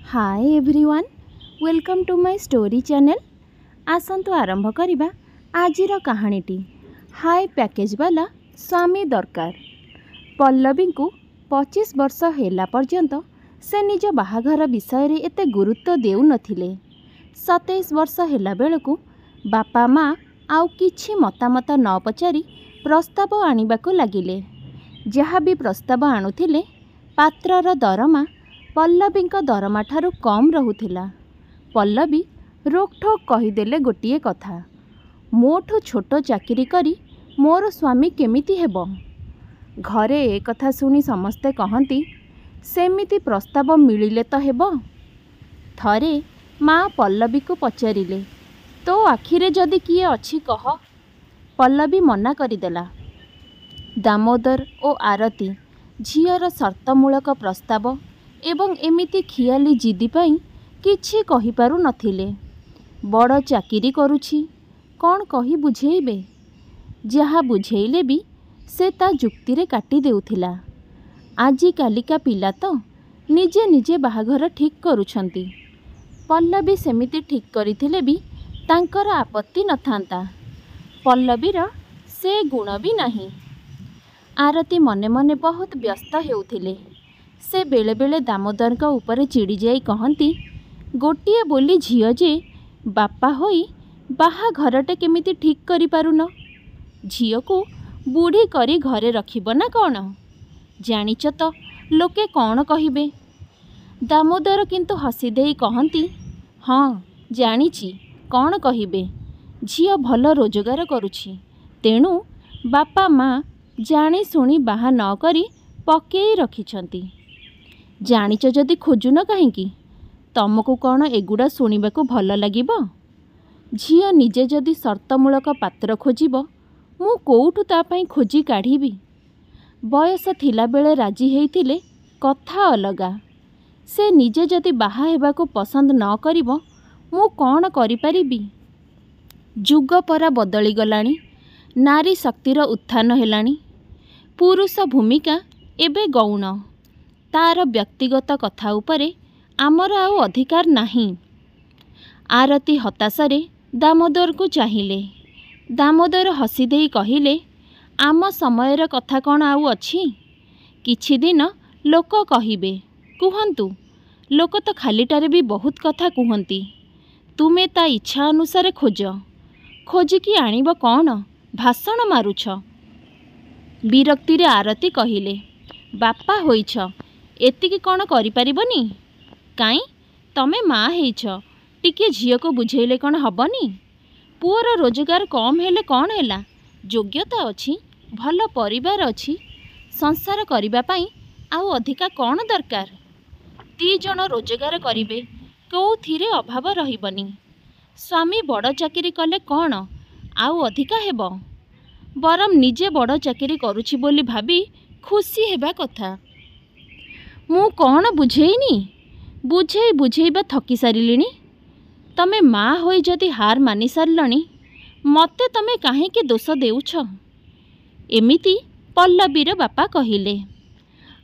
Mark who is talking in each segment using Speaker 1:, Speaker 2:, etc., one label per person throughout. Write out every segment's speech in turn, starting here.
Speaker 1: Hi everyone, welcome to my story channel. आसंतु आरंभ करिबा आजिर कहानीटी हाई पैकेज वाला स्वामी दरकार। पल्लवी को 25 वर्ष होला पर्यंत से निज बाहाघर विषय रे एते गुरुत्व देउ नथिले। 27 वर्ष होला बेलकु बापा माँ आउ किछि मतामत न पचारि प्रस्ताव आनिबाकु लागिले। जहाँ भी प्रस्ताव आणुथिले पात्रर दरमा पल्लवींक दरमा ठारू कम रहुथिला। पल्लवी रोकठोक कहीदेले गोटिए कथा, मोठू छोट चाकरी करी मोर स्वामी केमिति हेबो। घरे ए कथा सुनी समस्ते कहती सेमिति प्रस्ताव मिलिले तो हेबो। थरे माँ पल्लवी को पचारिले, तो आखिरे जदि किए अछि कह। पल्लवी मना करिदेला। दामोदर और आरती झीर शर्तमूलक प्रस्ताव एवं एमिति खियाली जिदी पाई किछि कहि पारु नथिले। बड़ चाकिरी करुछि, कौन कही बुझेइबे। जहा बुझेइले भी से ता जुक्ति रे काटी देउथिला। आजि कालिका पिला तो निजे निजे बाहाघर ठीक करुछंती। पल्लवी सेमिति ठीक करिथिले भी तांकर आपत्ति नथांता। पल्लवीर से गुण भी नहीं। आरती मने मने बहुत व्यस्त हेउथिले। से बेले बेले दामोदर का ऊपर चिड़ी जाई कहती, गोटिए बोली झियो जे बापा होई बाहाघरटे केमिति ठीक करि पारुन। झियो को बुढ़ी करी घरे रखिब ना कौन? जानिच तो लोके कौन कहिबे। दामोदर किंतु हसी देई कहती, हाँ जानिछि कौन कहिबे। झियो भल रोजगार करुछि, तेणु बापा माँ जानी सुनी बाहा न करी पकेई रखिछंती। जानिच जदि खोजुन कहीं, तमको कौन एगुड़ा शुणिबाकू भल लागिबो? झियो निजे जदि शर्तमूलक पात्र खोजिब, मु कोउठु ता पई खोजी काढ़िबी। बयस थिला बेले राजी हेइथिले कथा अलगा। से निजे जदि बाहा हेबाकू पसंद न करिबो, मु कौन करि परिबी। जुग परा बदली गलानी। नारी शक्तिर उत्थान हेलानी। पुरुष भूमिका एबे गौण। तार व्यक्तिगत कथा उपरे आमर आउ अधिकार नहीं। आरती हताशरे दामोदर को चाहिले। दामोदर हसी देई कहिले, आम समयर कथा कौन आउ अछि? किछि दिन लोक कहिबे, कुहंतु। लोक तो खालीटारे भी बहुत कथा कुहंती। तुमे ता इच्छा अनुसारे खोज। खोजिकी आनिब कौन? भाषण मारुछ। विरक्ति रे आरती कहिले, बापा होइछ, एतिकी कौन करि परिबनी? काई तमे माँ हेइछ, टिके झियो को बुझेइले कौन हबनी? पुअर रोजगार कम हेले कौन हेला? योग्यता अछि, भल परिवार अछि, संसार करिबा पाई आउ अधिका कौन दरकार? 3 जण रोजगार करिबे, कोउथिरे अभाव रहिबनी। स्वामी बड़ चाकरी कले कौन आउ अधिका हेबो? बरम निजे बड़ चाकरी करुछि बोली भाबी खुशी हेबा कथा। मु कौन बुझेइनी? बुझेई बुझेइबा थकी सारिलिनी। तमे माँ होई जदि हार मानि सारलनी, मते तमे काहेकि दोष देउछ? एमिति पल्लवीर बापा कहिले।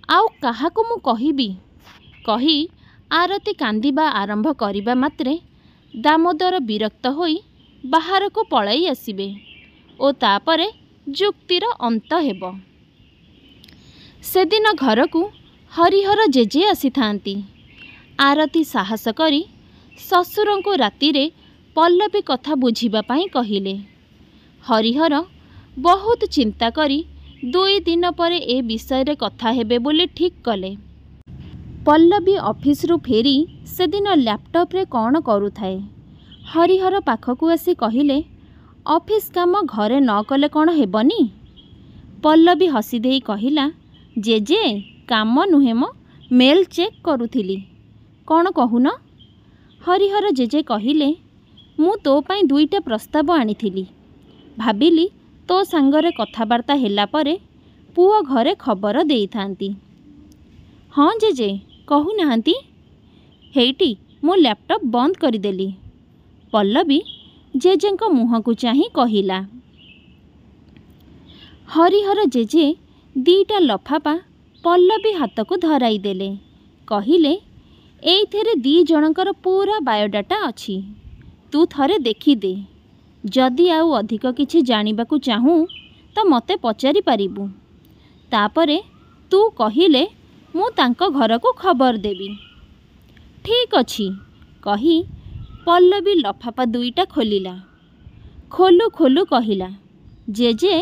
Speaker 1: आउ काहाको मु कहिबी? कही आरती कांदिबा आरंभ करिबा मात्रे दामोदर विरक्त होई बाहर को पळाई आसिबे ओ तापरे जुक्तिर अंत हेबो। सेदिन घर को हरिहर जेजे आसी थांती। आरती साहस करी ससुर को राति रे पल्लवी कथा बुझिबा पाई कहिले। हरिहर बहुत चिंता करी 2 दिन परे ए विषय रे कथा हेबे बोली ठीक कले। पल्लवी ऑफिस रु फेरी सेदिन लैपटॉप रे कौन करुथाए। हरिहर पाखकू आसी कहिले, ऑफिस काम घरे न कले कौन हेबनी? पल्लवी हसी देई कहिला, जेजे काम नुहे मो, मेल चेक करुथिली। कौन कहुन? हरिहर जेजे कहिले, मु तो पाई 2टा प्रस्ताव आनिथिली। भाबिली तो सांगरे कथाबार्ता हेला परे पुओ घरे खबर देई थांती। हाँ जेजे कहु नाहंती। हेइटी मो लैपटॉप बंद करिदेली। पल्लवी जेजेंको मुह को चाही कहिला। हरिहर जेजे 2टा लफापा पल्लवी हाथ को धराई देले। कहिले, ଏଇଥିରେ 2 ଜଣଙ୍କର ପୁରା ବାୟୋଡାଟା ଅଛି। ତୁ ଥରେ ଦେଖିଦେ। ଯଦି ଆଉ ଅଧିକ କିଛି ଜାଣିବାକୁ ଚାହୁଁ ତ ମୋତେ ପଚାରି ପାରିବୁ। ତାପରେ ତୁ କହିଲେ ମୁଁ ତାଙ୍କ ଘରକୁ ଖବର ଦେବି। ଠିକ୍ ଅଛି କହି ପଲ୍ଲବୀ ଲଫାପା 2ଟା ଖୋଲିଲା। ଖୋଲୁ ଖୋଲୁ କହିଲା, ଜେଜେ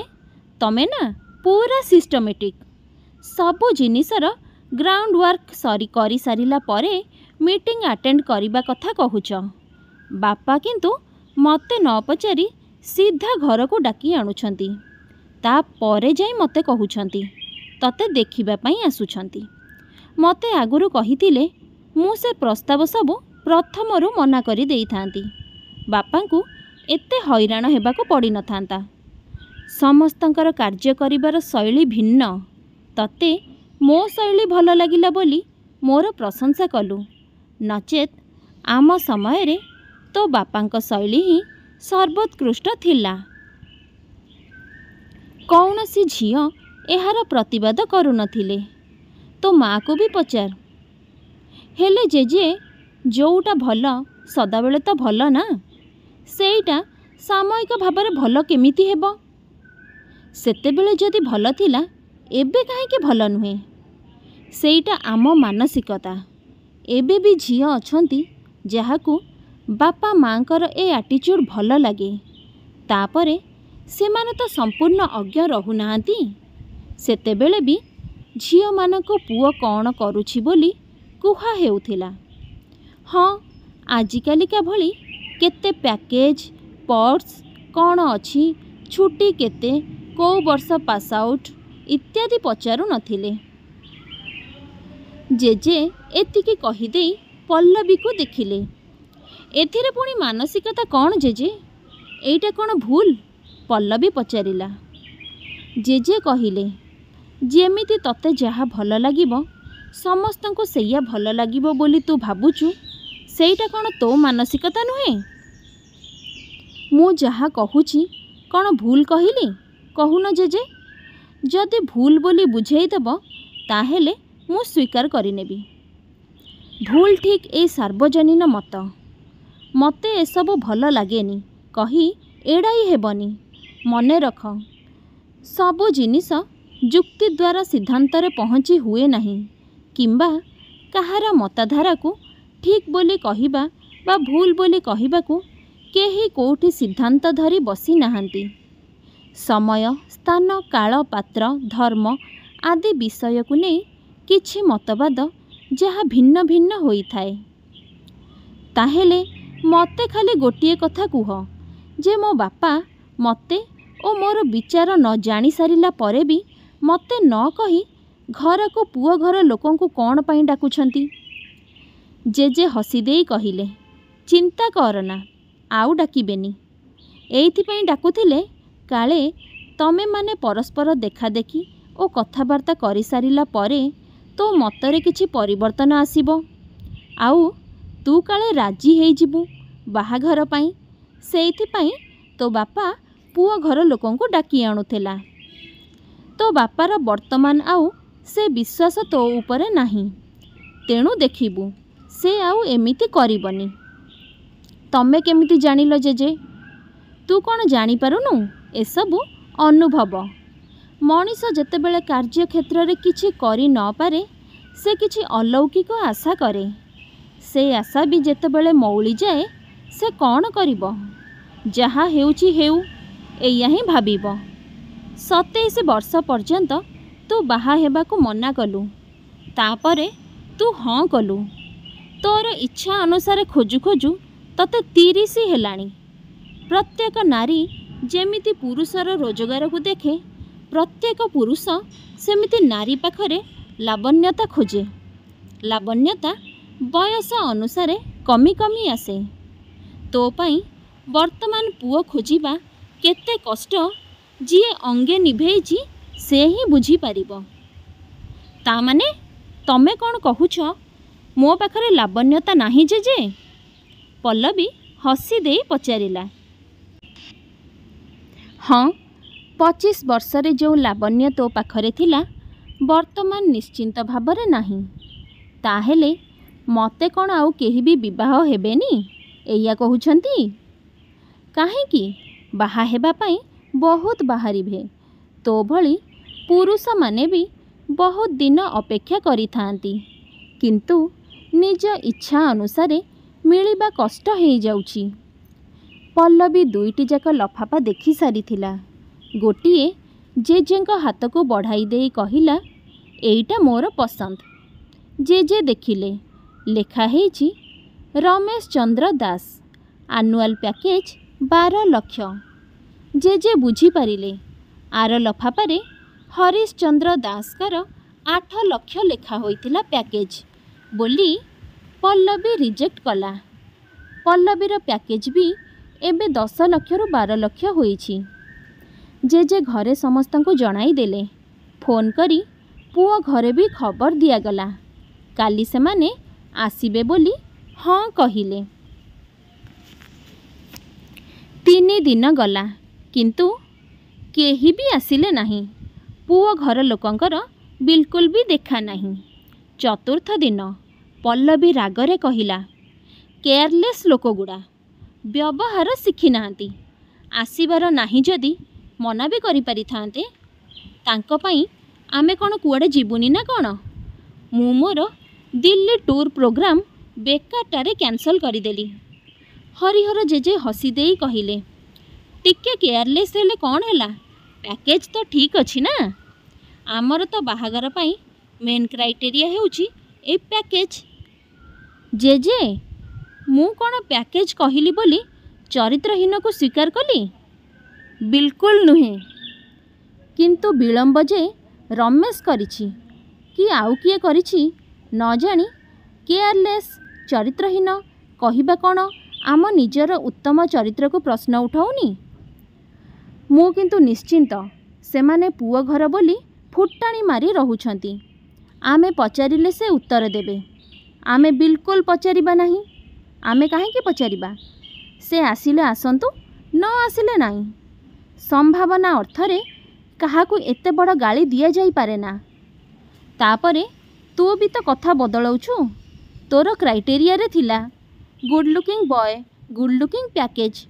Speaker 1: ତମେ ନା ପୁରା ସିଷ୍ଟମେଟିକ୍। ସବୁ ଜିନିଷର ଗ୍ରାଉଣ୍ଡ ୱାର୍କ କରିସାରିଲା ପରେ ମିଟିଂ ଆଟେଣ୍ଡ କରିବା କଥା କହୁଛ। ବାପା କିନ୍ତୁ ମୋତେ ନ ପଚାରି ସିଧା ଘରକୁ ଡାକି ଆଣୁଛନ୍ତି। ତାପରେ ଯାଇ ମୋତେ କହୁଛନ୍ତି ତତେ ଦେଖିବା ପାଇଁ ଆସୁଛନ୍ତି। ମୋତେ ଆଗରୁ କହିଥିଲେ ମୁଁ ସେ ପ୍ରସ୍ତାବ ସବୁ ପ୍ରଥମରୁ ମନା କରି ଦେଇଥାନ୍ତି। ବାପାଙ୍କୁ ଏତେ ହଇରାଣ ହେବାକୁ ପଡ଼ିନଥାନ୍ତା। ସମସ୍ତଙ୍କର କାର୍ଯ୍ୟ କରିବାର ଶୈଳୀ ଭିନ୍ନ। ତତେ ମୋ ଶୈଳୀ ଭଲ ଲାଗିଲା ବୋଲି ମୋର ପ୍ରଶଂସା କଲୁ। ନଚେତ୍ ଆମ ସମୟରେ ତୋ ବାପାଙ୍କ ଶୈଳୀ ହିଁ ସର୍ବୋତ୍କୃଷ୍ଟ ଥିଲା। କୌଣସି ଝିଅ ଏହାର ପ୍ରତିବାଦ କରୁନଥିଲେ। ତୋ ମାଆକୁ ବି ପଚାର। ହେଲେ ଜେଜେ ଯେଉଁଟା ଭଲ ସଦାବେଳେ ତ ଭଲ ନା। ସେଇଟା ସାମୟିକ ଭାବରେ ଭଲ କେମିତି ହେବ? ସେତେବେଳେ ଯଦି ଭଲ ଥିଲା ଏବେ କାହିଁକି ଭଲ ନୁହେଁ? ସେଇଟା ଆମ ମାନସିକତା। ଏବେ ବି ଝିଅ ଅଛନ୍ତି ଯାହାକୁ ବାପା ମାଆଙ୍କର ଏ ଆଟିଚ୍ୟୁଡ଼୍ ଭଲ ଲାଗେ। ତାପରେ ସେମାନେ ତ ସମ୍ପୂର୍ଣ୍ଣ ଅଜ୍ଞ ରହୁନାହାନ୍ତି। ସେତେବେଳେ ବି ଝିଅମାନଙ୍କୁ ପୁଅ କ'ଣ କରୁଛି ବୋଲି କୁହା ହେଉଥିଲା। ହଁ ଆଜିକାଲିକା ଭଳି କେତେ ପ୍ୟାକେଜ୍ ପର୍ସ କ'ଣ ଅଛି, ଛୁଟି କେତେ, କେଉଁ ବର୍ଷ ପାସ୍ ଆଉଟ୍ ଇତ୍ୟାଦି ପଚାରୁ ନଥିଲେ। ଜେଜେ ଏତିକି କହିଦେଇ ପଲ୍ଲବୀକୁ ଦେଖିଲେ। ଏଥିରେ ପୁଣି ମାନସିକତା କ'ଣ ଜେଜେ? ଏଇଟା କ'ଣ ଭୁଲ? ପଲ୍ଲବୀ ପଚାରିଲା। ଜେଜେ କହିଲେ, ଯେମିତି ତତେ ଯାହା ଭଲ ଲାଗିବ ସମସ୍ତଙ୍କୁ ସେଇଆ ଭଲ ଲାଗିବ ବୋଲି ତୁ ଭାବୁଛୁ, ସେଇଟା କ'ଣ ତୋ ମାନସିକତା ନୁହେଁ? ମୁଁ ଯାହା କହୁଛି କ'ଣ ଭୁଲ କହିଲି? କହୁନ ଜେଜେ। ଯଦି ଭୁଲ ବୋଲି ବୁଝେଇଦେବ ତାହେଲେ ମୁଁ ସ୍ୱୀକାର କରିନେବି। ଭୁଲ ଠିକ୍ ଏଇ ସାର୍ବଜନୀନ ମତ। ମୋତେ ଏସବୁ ଭଲ ଲାଗେନି କହି ଏଡ଼ାଇ ହେବନି। ମନେ ରଖ, ସବୁ ଜିନିଷ ଯୁକ୍ତି ଦ୍ୱାରା ସିଦ୍ଧାନ୍ତରେ ପହଞ୍ଚି ହୁଏ ନାହିଁ କିମ୍ବା କାହାର ମତଧାରାକୁ ଠିକ୍ ବୋଲି କହିବା ବା ଭୁଲ ବୋଲି କହିବାକୁ କେହି କେଉଁଠି ସିଦ୍ଧାନ୍ତ ଧରି ବସି ନାହାନ୍ତି। ସମୟ, ସ୍ଥାନ, କାଳ, ପାତ୍ର, ଧର୍ମ ଆଦି ବିଷୟକୁ ନେଇ କିଛି ମତବାଦ ଯାହା ଭିନ୍ନ ଭିନ୍ନ ହୋଇଥାଏ। ତାହେଲେ ମୋତେ ଖାଲି ଗୋଟିଏ କଥା କୁହ ଯେ ମୋ ବାପା ମୋତେ ଓ ମୋର ବିଚାର ନ ଜାଣି ସାରିଲା ପରେ ବି ମୋତେ ନ କହି ଘରକୁ ପୁଅ ଘର ଲୋକଙ୍କୁ କ'ଣ ପାଇଁ ଡାକୁଛନ୍ତି? ଜେଜେ ହସି ଦେଇ କହିଲେ, ଚିନ୍ତା କରନା, ଆଉ ଡାକିବେନି। ଏଇଥିପାଇଁ ଡାକୁଥିଲେ କାଳେ ତମେମାନେ ପରସ୍ପର ଦେଖାଦେଖି ଓ କଥାବାର୍ତ୍ତା କରିସାରିଲା ପରେ ତୋ ମତରେ କିଛି ପରିବର୍ତ୍ତନ ଆସିବ। ଆଉ ତୁ କାଳେ ରାଜି ହେଇଯିବୁ ବାହାଘର ପାଇଁ। ସେଇଥିପାଇଁ ତୋ ବାପା ପୁଅ ଘର ଲୋକଙ୍କୁ ଡାକି ଆଣୁଥିଲା। ତୋ ବାପାର ବର୍ତ୍ତମାନ ଆଉ ସେ ବିଶ୍ୱାସ ତୋ ଉପରେ ନାହିଁ। ତେଣୁ ଦେଖିବୁ ସେ ଆଉ ଏମିତି କରିବନି। ତମେ କେମିତି ଜାଣିଲ ଜେଜେ? ତୁ କ'ଣ ଜାଣିପାରୁନୁ? ଏସବୁ ଅନୁଭବ। ମଣିଷ ଯେତେବେଳେ କାର୍ଯ୍ୟକ୍ଷେତ୍ରରେ କିଛି କରି ନ ପାରେ ସେ କିଛି ଅଲୌକିକ ଆଶା କରେ। ସେ ଆଶା ବି ଯେତେବେଳେ ମଉଳିଯାଏ ସେ କ'ଣ କରିବ? ଯାହା ହେଉଛି ହେଉ ଏଇଆ ହିଁ ଭାବିବ। 27 ବର୍ଷ ପର୍ଯ୍ୟନ୍ତ ତୁ ବାହା ହେବାକୁ ମନା କଲୁ। ତାପରେ ତୁ ହଁ କଲୁ। ତୋର ଇଚ୍ଛା ଅନୁସାରେ ଖୋଜୁ ଖୋଜୁ ତତେ 30 ହେଲାଣି। ପ୍ରତ୍ୟେକ ନାରୀ ଯେମିତି ପୁରୁଷର ରୋଜଗାରକୁ ଦେଖେ, ପ୍ରତ୍ୟେକ ପୁରୁଷ ସେମିତି ନାରୀ ପାଖରେ ଲାବଣ୍ୟତା ଖୋଜେ। ଲାବଣ୍ୟତା ବୟସ ଅନୁସାରେ କମି କମି ଆସେ। ତୋ ପାଇଁ ବର୍ତ୍ତମାନ ପୁଅ ଖୋଜିବା କେତେ କଷ୍ଟ ଯିଏ ଅଙ୍ଗେ ନିଭେଇଛି ସେ ହିଁ ବୁଝିପାରିବ। ତା ମାନେ ତମେ କ'ଣ କହୁଛ ମୋ ପାଖରେ ଲାବଣ୍ୟତା ନାହିଁ ଜେଜେ? ପଲ୍ଲବୀ ହସି ଦେଇ ପଚାରିଲା। ହଁ, 25 ବର୍ଷରେ ଯେଉଁ ଲାବଣ୍ୟ ତୋ ପାଖରେ ଥିଲା ବର୍ତ୍ତମାନ ନିଶ୍ଚିନ୍ତ ଭାବରେ ନାହିଁ। ତାହେଲେ मते कौन आउ केही भी विवाह हेबेनी एया कहउछंती? काहेकि बाहा हेबा पई बहुत बाहरिबे। तो भली पुरुष माने भी बहुत दिन अपेक्षा करिथांती, किंतु निज इच्छा अनुसारे मिलिबा कष्ट हो जाउची। पल्लवी दुईटी जाक लफाफा देखि सारिथिला। गोटिए जेजेंक हाथ को बढ़ाई देई कहिला, एईटा मोर पसंद। जेजे देखिले लेखा हेची रमेश चंद्र दास, आनुआल पैकेज 12 लाख। जेजे बुझी पारिले आर लफाफारे हरीश चंद्र दासकर 8 लाख लेखा होइतिला पैकेज बोली पल्लवी रिजेक्ट कला। पल्लवीर पैकेज भी एबे 10 लाख रु 12 लाख होइछि। जेजे घरे समस्तंको जणाई देले। फोन करी पुओ घरे भी खबर दियागला। काली से माने आसीबे बोली हाँ कहिले। 3 दिन गला, किंतु केही भी आसिले नहीं। पुओ घर लोकंकर बिल्कुल भी देखा नहीं। चतुर्थ दिन पल्लवी रागरे कहिला, केयरलेस लोकगुड़ा व्यवहार शिखी नांती। आसीबार नाही जदि मना भी करि पारिथांते। तांको पई आमे कोन कुआडे जीवुनी ना कोन? मु मोर दिल्ली टूर प्रोग्राम बेकारटारे कैंसल करदेली। हरिहर जेजे हसी देई कहिले, टिके केयरलेस हेले कौन हैला, पैकेज तो ठीक अच्छी ना। आमर तो बाहागर पाई मेन क्राइटेरिया हेउची ए पैकेज। जेजे मु कौन पैकेज कहिली बोली चरित्रहीन को स्वीकार कली? बिल्कुल नुहे। किंतु विलंब जे रमेश करिछि कि आउ किए करिछि न जानी केयरलेस चरित्रहीन कहिबा कौन आम निजर उत्तम चरित्र को प्रश्न उठाउनी? मु किंतु निश्चिंत सेमाने पुओ घर बोली फुटाणी मारी रहुछंती। आमे पचारिले से उत्तर देबे। आमे बिल्कुल पचारिबा नहीं। आमे काहेकि पचारिबा? से आसिले आसंतु, न आसिले नहीं। संभावना अर्थरे काहाकू एते बड़ गाली दिया जाई पारे ना। तापरे तू भी तो कथा बदलाउछु। तोर क्राइटेरिया रे थिला good looking boy, good looking package.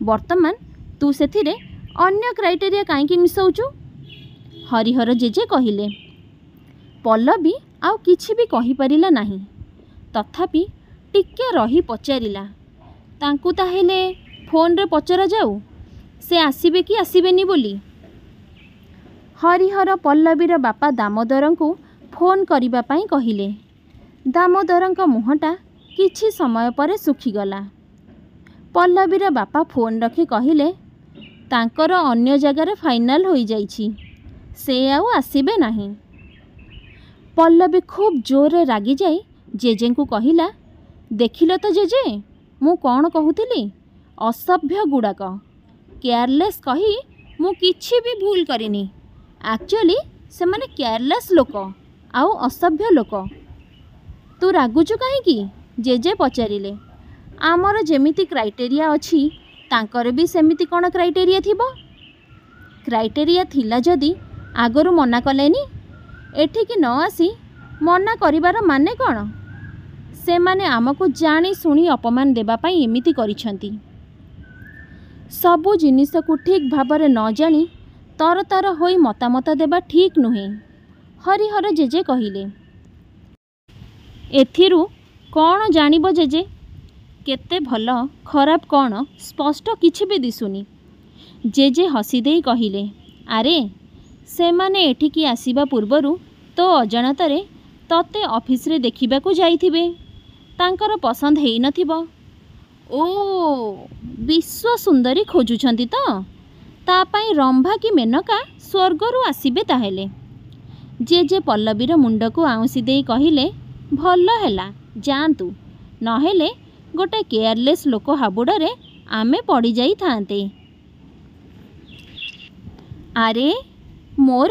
Speaker 1: वर्तमान तू सेथिरे अन्य क्राइटेरिया काईकि मिसाउछु? हरिहर जेजे कहिले। पल्लवी आउ किछि भी कहि परिला नाही। तथापि टिके रही पचारिला, तांकु ताहेले फोन रे पचरा जाऊ से आसीबे कि आसीबेनी बोली। हरिहर पल्लवीर बापा दामोदरंकु फोन करिबा पाई कहिले। दामोदरंक मुहटा किछि समय परे सुखीगला। पल्लवीर बापा फोन रखी कहिले, तांकर अन्य जगार फाइनाल होई जाइछि, से आउ आसीबे नाही। पल्लवी खूब जोरे रागी जाई जेजेंकु कहिला, देखिलो तो जेजे मु कौन कहूथिली? असभ्य गुड़ाक केयरलेस कही मु किछि भी भूल करिनी। एक्चुअली से माने केयरलेस लोक आउ असभ्य लोक। तू रागुचु काहेकि? जेजे पचारिले। आमर जेमिति क्राइटेरिया अछि तांकर भी सेमिति कौन क्राइटेरिया थिबो? क्राइटेरिया थिला जदि आगरु मना कलेनी? एठिकी न आसी मना करिबार माने कौन? से माने आमको जानी सुनी अपमान देबा पाई एमिति करिछंती। सबु जिनिस को ठीक भाबरे न जानी तर तर होई मतामत देबा ठीक नुहे। हरिहर जेजे कहिले। एथिरु कौन जानिबो जेजे? केते भल खराब कौन स्पष्ट किछि भी दिसुनी। जेजे हसी देई कहिले, आरे से माने एठिकी आसीबा पूर्वरु तो अजाणतारे तते ऑफिस रे देखिबाकू जाइथिबे। तांकर पसंद हेई नथिबो। ओ विश्व सुंदरी खोजुछंती तो ता पाई रंभा कि मेनका स्वर्गरु आसीबे ताहेले। जेजे पल्लवीर मुंड को आउसी देई कहिले, भल हैला जांतु, नहेले गोटे केयरलेस लोक हाबुडरे आमे पड़ी जाई थांते। आरे मोर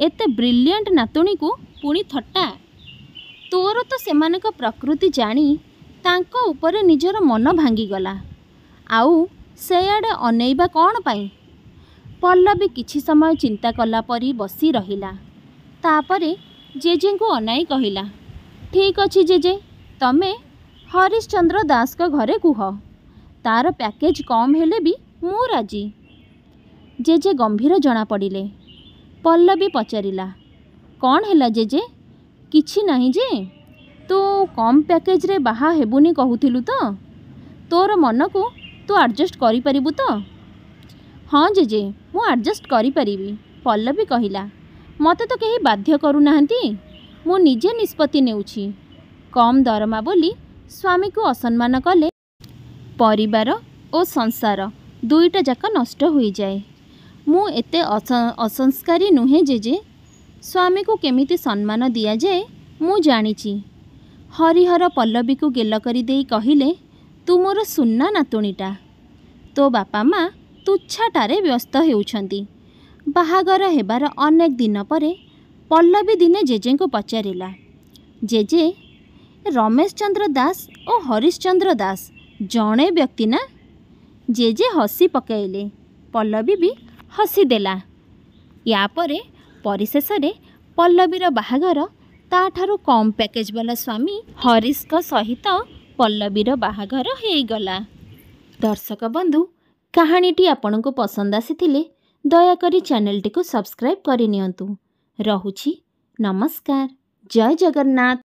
Speaker 1: एते ब्रिलियंट नातुणी को पुणी थट्टा। तोर तो सेमानक प्रकृति जानी तांको ऊपर निजर मन भांगीगला। आउ सेयाडे अनेइबा कौन पाई? पल्लवी किछि समय चिंता कला परी बसी रहिला। तापरे जेजेंकु अनाई कहिला, ठीक अछि जेजे, तमे हरिश्चंद्र दास का घरे कुह, तार पैकेज कम हेले भी मु राजी। जेजे गंभीर जना पड़िले। पल्लवी पचारिला, कौन हैला जेजे? किछि नहीं जे, तू कम पैकेज रे बाहा हेबुनी कहूथिलु तो? तोर मन को तू एडजस्ट करि परिबु तो? हाँ जेजे, मु एडजस्ट करि परिबी, पल्लवी कहिला। मते तो केही बाध्य करू नाहंती, मु निजे निष्पत्ति नेउछि। कम दरमा बोली स्वामी को असम्मान कले परिवार और संसार दुईटा जाक नष्ट हो जाए। मु एते असंस्कारी नुहे जेजे, स्वामी को केमिति सम्मान दिया जाए मु जानिछि। हरिहर पल्लवी को गेल करी देई कहिले, तू मोर सुन्ना नातुणीटा, तो बापा माँ तुच्छाटारे व्यस्त हेउछंती। बाहागर हेबार अनेक दिन परे पल्लवी दिने जेजे को पचारिला, जेजे रमेश चंद्र दास और हरिश्चंद्र दास जणे व्यक्ति ना? जेजे हसी पकाइले, पल्लवी भी हसी देला। या परे परिशेष रे पल्लवीर बाहागर ताठारु कम पैकेज वाला स्वामी हरीश का सहित पल्लवीर बाहागर हो गला। दर्शक बंधु, कहानीटी आपनको पसंद आसीथिले दयाकरी चैनल टी को सब्सक्राइब करि नियंतु। रहुछि, नमस्कार, जय जगन्नाथ।